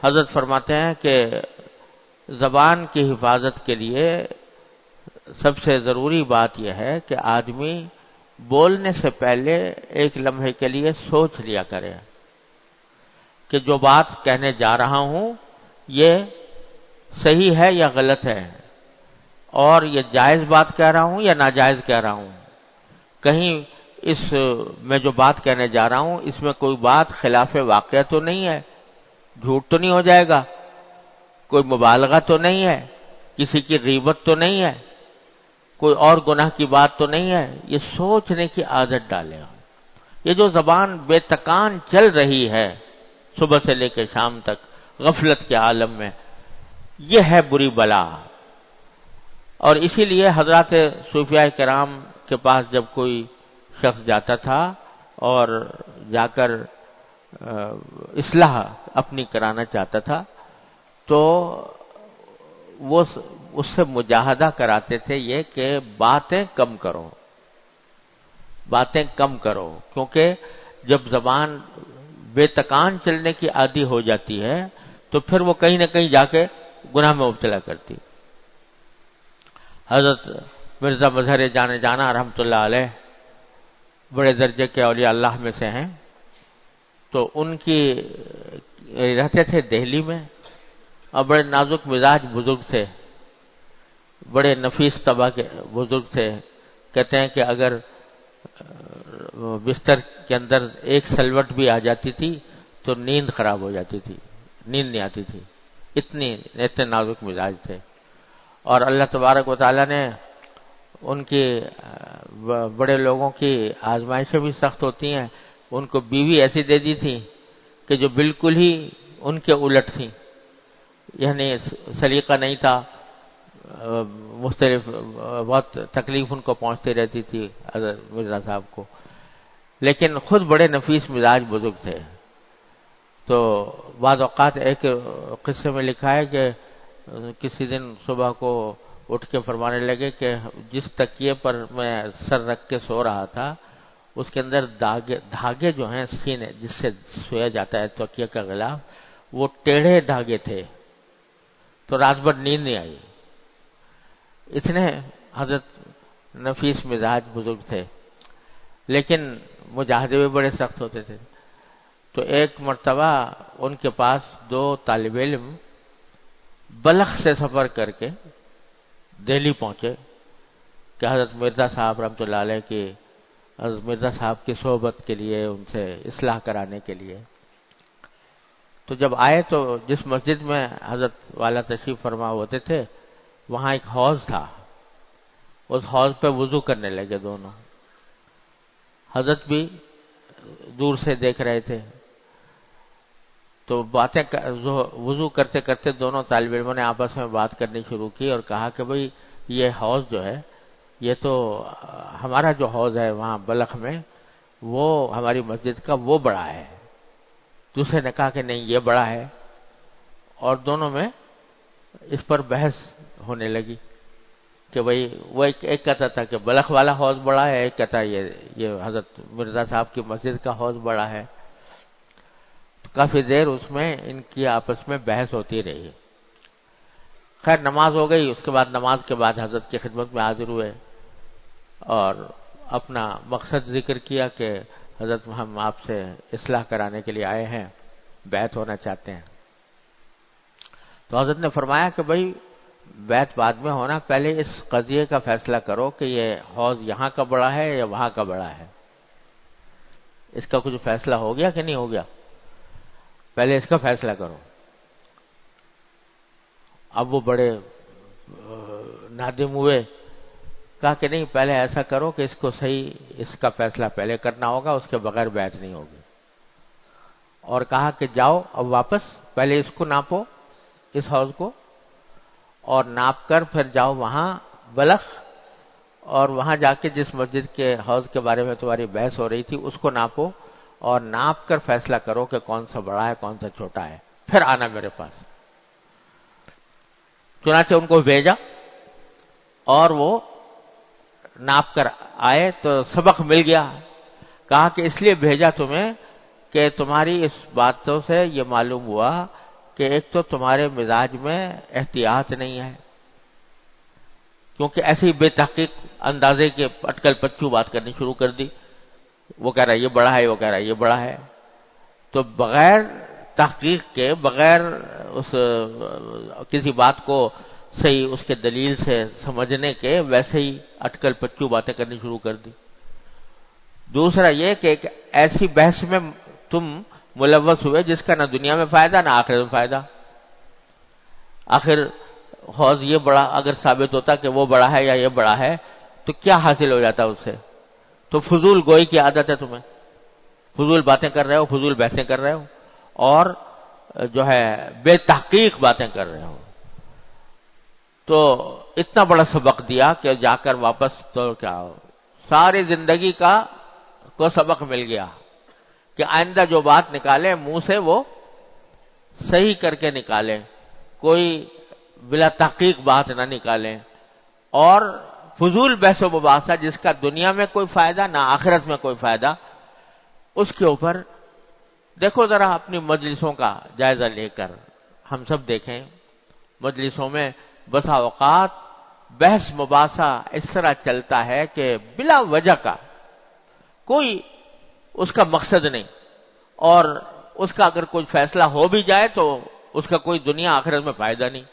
حضرت فرماتے ہیں کہ زبان کی حفاظت کے لیے سب سے ضروری بات یہ ہے کہ آدمی بولنے سے پہلے ایک لمحے کے لیے سوچ لیا کرے کہ جو بات کہنے جا رہا ہوں یہ صحیح ہے یا غلط ہے، اور یہ جائز بات کہہ رہا ہوں یا ناجائز کہہ رہا ہوں، کہیں اس میں جو بات کہنے جا رہا ہوں اس میں کوئی بات خلاف واقعہ تو نہیں ہے، جھوٹ تو نہیں ہو جائے گا، کوئی مبالغہ تو نہیں ہے، کسی کی غیبت تو نہیں ہے، کوئی اور گناہ کی بات تو نہیں ہے. یہ سوچنے کی عادت ڈالے. یہ جو زبان بے تکان چل رہی ہے صبح سے لے کے شام تک غفلت کے عالم میں، یہ ہے بری بلا. اور اسی لیے حضرات صوفیاء کرام کے پاس جب کوئی شخص جاتا تھا اور جا کر اصلاح اپنی کرانا چاہتا تھا تو وہ اس سے مجاہدہ کراتے تھے یہ کہ باتیں کم کرو، باتیں کم کرو، کیونکہ جب زبان بے تکان چلنے کی عادی ہو جاتی ہے تو پھر وہ کہیں نہ کہیں جا کے گناہ میں مبتلا کرتی. حضرت مرزا مظہر جانے جانا رحمۃ اللہ علیہ بڑے درجے کے اولیاء اللہ میں سے ہیں، تو ان کی رہتے تھے دہلی میں، اور بڑے نازک مزاج بزرگ تھے، بڑے نفیس طبع کے بزرگ تھے. کہتے ہیں کہ اگر بستر کے اندر ایک سلوٹ بھی آ جاتی تھی تو نیند خراب ہو جاتی تھی، نیند نہیں آتی تھی، اتنے نازک مزاج تھے. اور اللہ تبارک و تعالیٰ نے ان کی بڑے لوگوں کی آزمائشیں بھی سخت ہوتی ہیں، ان کو بیوی ایسی دے دی تھی کہ جو بالکل ہی ان کے الٹ تھی، یعنی سلیقہ نہیں تھا، مختلف بہت تکلیف ان کو پہنچتی رہتی تھی حضرت مرزا صاحب کو، لیکن خود بڑے نفیس مزاج بزرگ تھے. تو بعض اوقات ایک قصے میں لکھا ہے کہ کسی دن صبح کو اٹھ کے فرمانے لگے کہ جس تکیے پر میں سر رکھ کے سو رہا تھا اس کے اندر دھاگے جو ہیں سینے جس سے سویا جاتا ہے تکیے کا غلاف، وہ ٹیڑھے دھاگے تھے، تو رات بھر نیند نہیں آئی. اتنے حضرت نفیس مزاج بزرگ تھے، لیکن مجاہدے بھی بڑے سخت ہوتے تھے. تو ایک مرتبہ ان کے پاس 2 طالب علم بلخ سے سفر کر کے دہلی پہنچے کہ حضرت مرزا صاحب رحمۃ اللہ علیہ کی حضرت مرزا صاحب کی صحبت کے لیے، ان سے اصلاح کرانے کے لیے. تو جب آئے تو جس مسجد میں حضرت والا تشریف فرما ہوتے تھے وہاں ایک حوض تھا، اس حوض پہ وضو کرنے لگے دونوں. حضرت بھی دور سے دیکھ رہے تھے، تو وضو کرتے کرتے دونوں طالب علموں نے آپس میں بات کرنی شروع کی اور کہا کہ بھئی یہ حوض جو ہے یہ تو ہمارا جو حوض ہے وہاں بلخ میں وہ ہماری مسجد کا وہ بڑا ہے. دوسرے نے کہا کہ نہیں یہ بڑا ہے، اور دونوں میں اس پر بحث ہونے لگی کہ بھئی وہ ایک کہتا تھا کہ بلخ والا حوض بڑا ہے، ایک کہتا یہ حضرت مرزا صاحب کی مسجد کا حوض بڑا ہے. کافی دیر اس میں ان کی آپس میں بحث ہوتی رہی. خیر نماز ہو گئی، اس کے بعد نماز کے بعد حضرت کی خدمت میں حاضر ہوئے اور اپنا مقصد ذکر کیا کہ حضرت ہم آپ سے اصلاح کرانے کے لیے آئے ہیں، بیعت ہونا چاہتے ہیں. تو حضرت نے فرمایا کہ بھئی بیعت بعد میں ہونا، پہلے اس قضیے کا فیصلہ کرو کہ یہ حوض یہاں کا بڑا ہے یا وہاں کا بڑا ہے. اس کا کچھ فیصلہ ہو گیا کہ نہیں ہو گیا؟ پہلے اس کا فیصلہ کرو. اب وہ بڑے نادم ہوئے، کہا کہ نہیں پہلے ایسا کرو کہ اس کو صحیح، اس کا فیصلہ پہلے کرنا ہوگا، اس کے بغیر بیعت نہیں ہوگی. اور کہا کہ جاؤ اب واپس، پہلے اس کو ناپو، اس حوض کو، اور ناپ کر پھر جاؤ وہاں بلخ، اور وہاں جا کے جس مسجد کے حوض کے بارے میں تمہاری بحث ہو رہی تھی اس کو ناپو، اور ناپ کر فیصلہ کرو کہ کون سا بڑا ہے کون سا چھوٹا ہے، پھر آنا میرے پاس. چنانچہ ان کو بھیجا اور وہ ناپ کر آئے تو سبق مل گیا. کہا کہ اس لیے بھیجا تمہیں کہ تمہاری اس باتوں سے یہ معلوم ہوا کہ ایک تو تمہارے مزاج میں احتیاط نہیں ہے، کیونکہ ایسی بے تحقیق اندازے کے اٹکل پچو بات کرنی شروع کر دی، وہ کہہ رہا ہے یہ بڑا ہے، وہ کہہ رہا ہے یہ بڑا ہے، تو بغیر تحقیق کے، بغیر اس کسی بات کو صحیح اس کے دلیل سے سمجھنے کے ویسے ہی اٹکل پچو باتیں کرنی شروع کر دی۔ دوسرا یہ کہ ایک ایسی بحث میں تم ملوث ہوئے جس کا نہ دنیا میں فائدہ نہ آخرت میں فائدہ۔ آخر حوض یہ بڑا اگر ثابت ہوتا کہ وہ بڑا ہے یا یہ بڑا ہے تو کیا حاصل ہو جاتا اس سے؟ تو فضول گوئی کی عادت ہے تمہیں، فضول باتیں کر رہے ہو، فضول بحثیں کر رہے ہو، اور جو ہے بے تحقیق باتیں کر رہے ہو۔ تو اتنا بڑا سبق دیا کہ جا کر واپس تو کیا ہو، ساری زندگی کو سبق مل گیا کہ آئندہ جو بات نکالیں منہ سے وہ صحیح کر کے نکالیں، کوئی بلا تحقیق بات نہ نکالیں، اور فضول بحث و مباحثہ جس کا دنیا میں کوئی فائدہ نہ آخرت میں کوئی فائدہ، اس کے اوپر دیکھو ذرا اپنی مجلسوں کا جائزہ لے کر ہم سب دیکھیں، مجلسوں میں بسا اوقات بحث مباحثہ اس طرح چلتا ہے کہ بلا وجہ کا کوئی اس کا مقصد نہیں، اور اس کا اگر کوئی فیصلہ ہو بھی جائے تو اس کا کوئی دنیا آخرت میں فائدہ نہیں،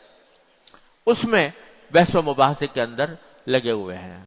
اس میں بحث و مباحثے کے اندر لگے ہوئے ہیں۔